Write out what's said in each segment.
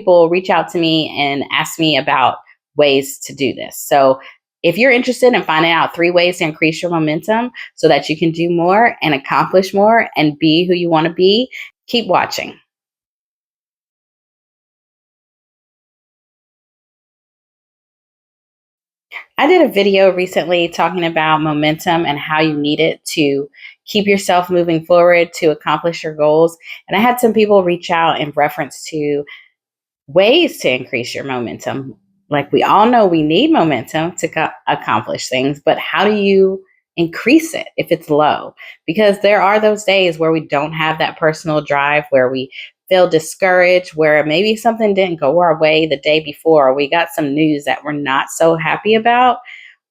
people reach out to me and ask me about ways to do this. So if you're interested in finding out 3 ways to increase your momentum so that you can do more and accomplish more and be who you want to be, keep watching. I did a video recently talking about momentum and how you need it to keep yourself moving forward to accomplish your goals. And I had some people reach out in reference to ways to increase your momentum. Like we all know we need momentum to accomplish things, but how do you increase it if it's low? Because there are those days where we don't have that personal drive, where we feel discouraged, where maybe something didn't go our way the day before, or we got some news that we're not so happy about.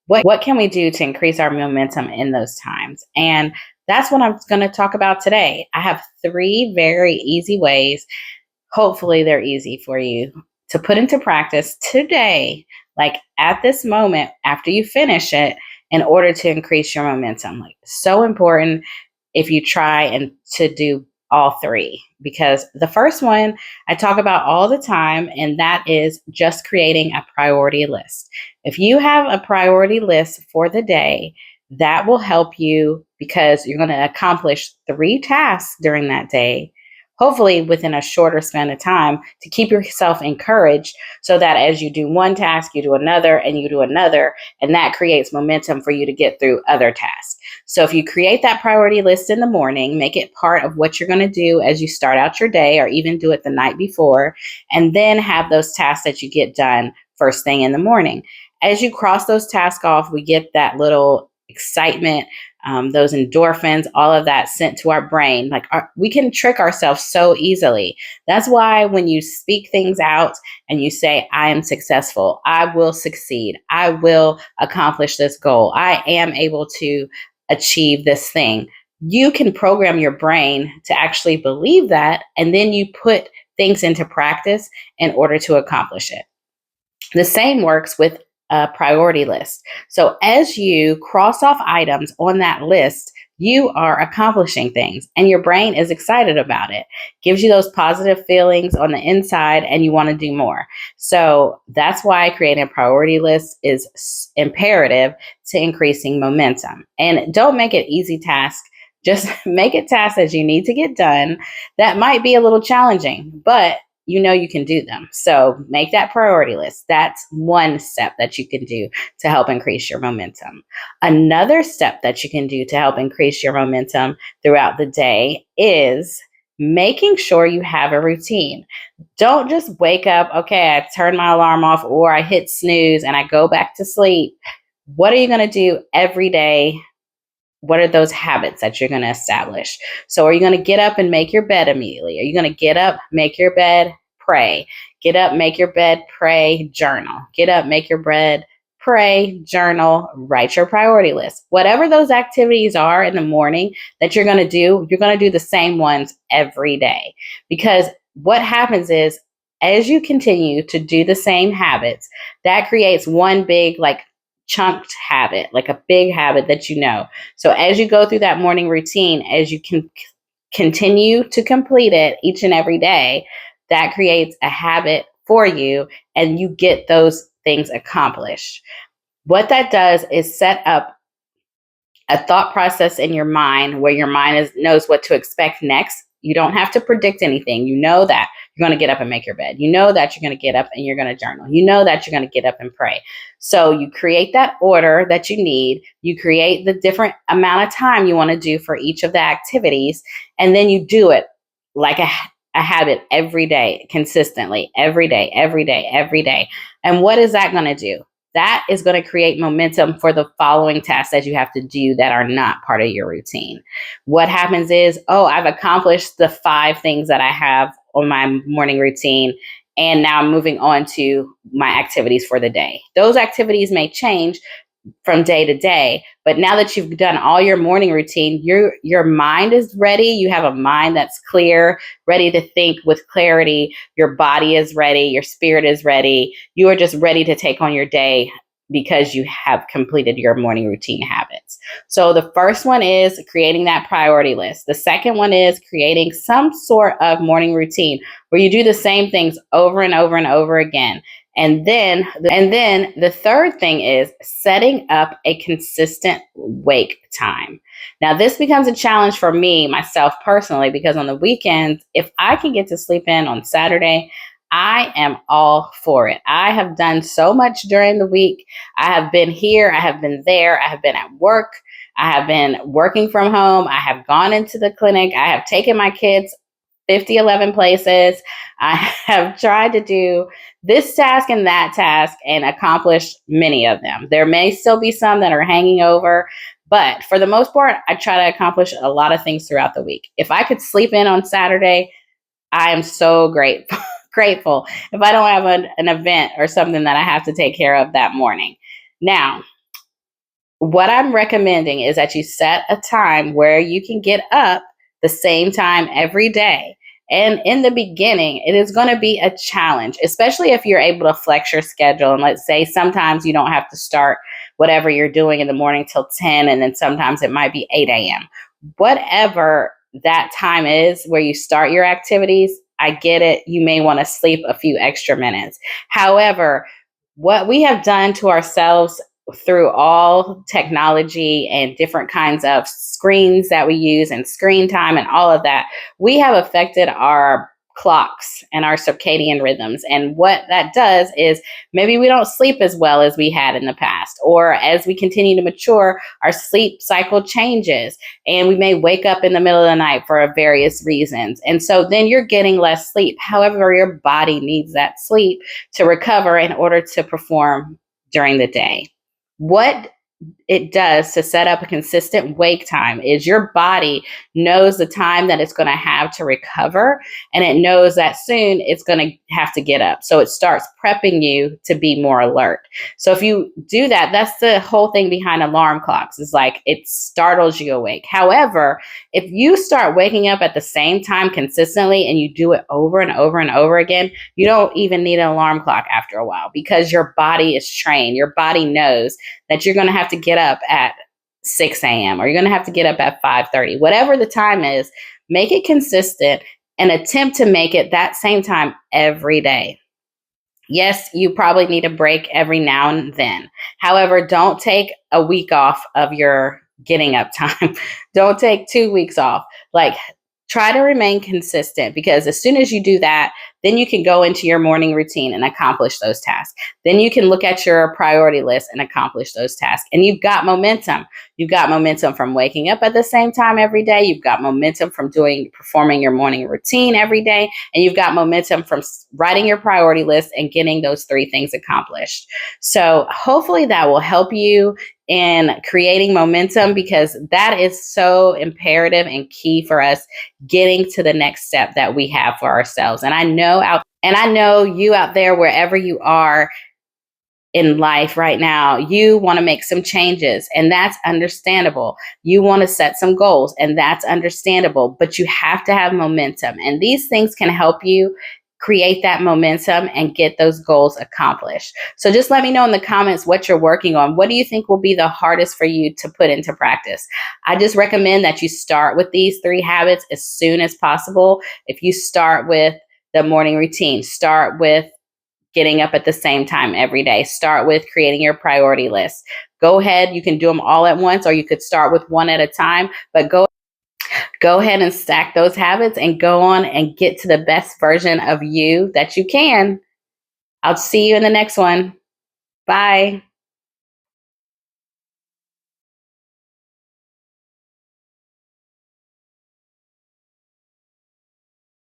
What can we do to increase our momentum in those times? And that's what I'm going to talk about today. I have 3 very easy ways. Hopefully, they're easy for you to put into practice today, like at this moment after you finish it, in order to increase your momentum. Like, so important if you try and to do all 3, because the first one I talk about all the time, and that is just creating a priority list. If you have a priority list for the day, that will help you because you're going to accomplish 3 tasks during that day, hopefully within a shorter span of time, to keep yourself encouraged so that as you do one task, you do another and you do another, and that creates momentum for you to get through other tasks. So if you create that priority list in the morning, make it part of what you're going to do as you start out your day, or even do it the night before, and then have those tasks that you get done first thing in the morning. As you cross those tasks off, we get that little excitement, those endorphins, all of that sent to our brain. Like we can trick ourselves so easily. That's why when you speak things out and you say, I am successful, I will succeed, I will accomplish this goal, I am able to achieve this thing, you can program your brain to actually believe that, and then you put things into practice in order to accomplish it. The same works with a priority list. So as you cross off items on that list, you are accomplishing things and your brain is excited about it. Gives you those positive feelings on the inside and you want to do more. So that's why creating a priority list is imperative to increasing momentum. And don't make it easy task. Just make it tasks that you need to get done. That might be a little challenging, but you know you can do them. So make that priority list. That's one step that you can do to help increase your momentum. Another step that you can do to help increase your momentum throughout the day is making sure you have a routine. Don't just wake up, okay, I turn my alarm off, or I hit snooze and I go back to sleep. What are you going to do every day? What are those habits that you're going to establish? So are you going to get up and make your bed immediately? Are you going to get up, make your bed, pray? Get up, make your bed, pray, journal. Get up, make your bed, pray, journal, write your priority list. Whatever those activities are in the morning that you're going to do, you're going to do the same ones every day. Because what happens is, as you continue to do the same habits, that creates one big, like, chunked habit, like a big habit that you know. So as you go through that morning routine, as you can continue to complete it each and every day, that creates a habit for you and you get those things accomplished. What that does is set up a thought process in your mind where your mind knows what to expect next. You don't have to predict anything. You know that you're going to get up and make your bed. You know that you're going to get up and you're going to journal. You know that you're going to get up and pray. So you create that order that you need. You create the different amount of time you want to do for each of the activities. And then you do it like a habit every day, consistently, every day, every day, every day. And what is that going to do? That is going to create momentum for the following tasks that you have to do that are not part of your routine. What happens is, oh, I've accomplished the 5 things that I have on my morning routine, and now I'm moving on to my activities for the day. Those activities may change from day to day, but now that you've done all your morning routine, your mind is ready. You have a mind that's clear, ready to think with clarity. Your body is ready. Your spirit is ready. You are just ready to take on your day because you have completed your morning routine habits. So the first one is creating that priority list. The second one is creating some sort of morning routine where you do the same things over and over and over again. And then the third thing is setting up a consistent wake time. Now, this becomes a challenge for me, myself personally, because on the weekends, if I can get to sleep in on Saturday, I am all for it. I have done so much during the week. I have been here, I have been there, I have been at work, I have been working from home, I have gone into the clinic, I have taken my kids 11 places. I have tried to do this task and that task and accomplish many of them. There may still be some that are hanging over, but for the most part, I try to accomplish a lot of things throughout the week. If I could sleep in on Saturday, I am so grateful. Grateful if I don't have an event or something that I have to take care of that morning. Now, what I'm recommending is that you set a time where you can get up the same time every day. And in the beginning, it is going to be a challenge, especially if you're able to flex your schedule. And let's say sometimes you don't have to start whatever you're doing in the morning till 10, and then sometimes it might be 8 a.m. Whatever that time is where you start your activities, I get it. You may want to sleep a few extra minutes. However, what we have done to ourselves through all technology and different kinds of screens that we use and screen time and all of that, we have affected our clocks and our circadian rhythms. And what that does is maybe we don't sleep as well as we had in the past, or as we continue to mature, our sleep cycle changes and we may wake up in the middle of the night for various reasons. And so then you're getting less sleep. However, your body needs that sleep to recover in order to perform during the day. What it does to set up a consistent wake time is your body knows the time that it's going to have to recover, and it knows that soon it's going to have to get up. So it starts prepping you to be more alert. So if you do that, that's the whole thing behind alarm clocks, is like it startles you awake. However, if you start waking up at the same time consistently and you do it over and over and over again, you don't even need an alarm clock after a while, because your body is trained. Your body knows that you're going to have to get up at 6 a.m. or you're going to have to get up at 5:30. Whatever the time is, make it consistent and attempt to make it that same time every day. Yes, you probably need a break every now and then. However, don't take a week off of your getting up time. Don't take 2 weeks off. Like, try to remain consistent, because as soon as you do that, then you can go into your morning routine and accomplish those tasks. Then you can look at your priority list and accomplish those tasks. And you've got momentum. You've got momentum from waking up at the same time every day. You've got momentum from performing your morning routine every day. And you've got momentum from writing your priority list and getting those 3 things accomplished. So hopefully that will help you in creating momentum, because that is so imperative and key for us getting to the next step that we have for ourselves. And I know you out there, wherever you are in life right now, you want to make some changes, and that's understandable. You want to set some goals, and that's understandable, but you have to have momentum. And these things can help you create that momentum and get those goals accomplished. So just let me know in the comments what you're working on. What do you think will be the hardest for you to put into practice? I just recommend that you start with these 3 habits as soon as possible. If you start with the morning routine, start with getting up at the same time every day, start with creating your priority list. Go ahead, you can do them all at once, or you could start with one at a time, but go ahead and stack those habits and go on and get to the best version of you that you can. I'll see you in the next one. Bye.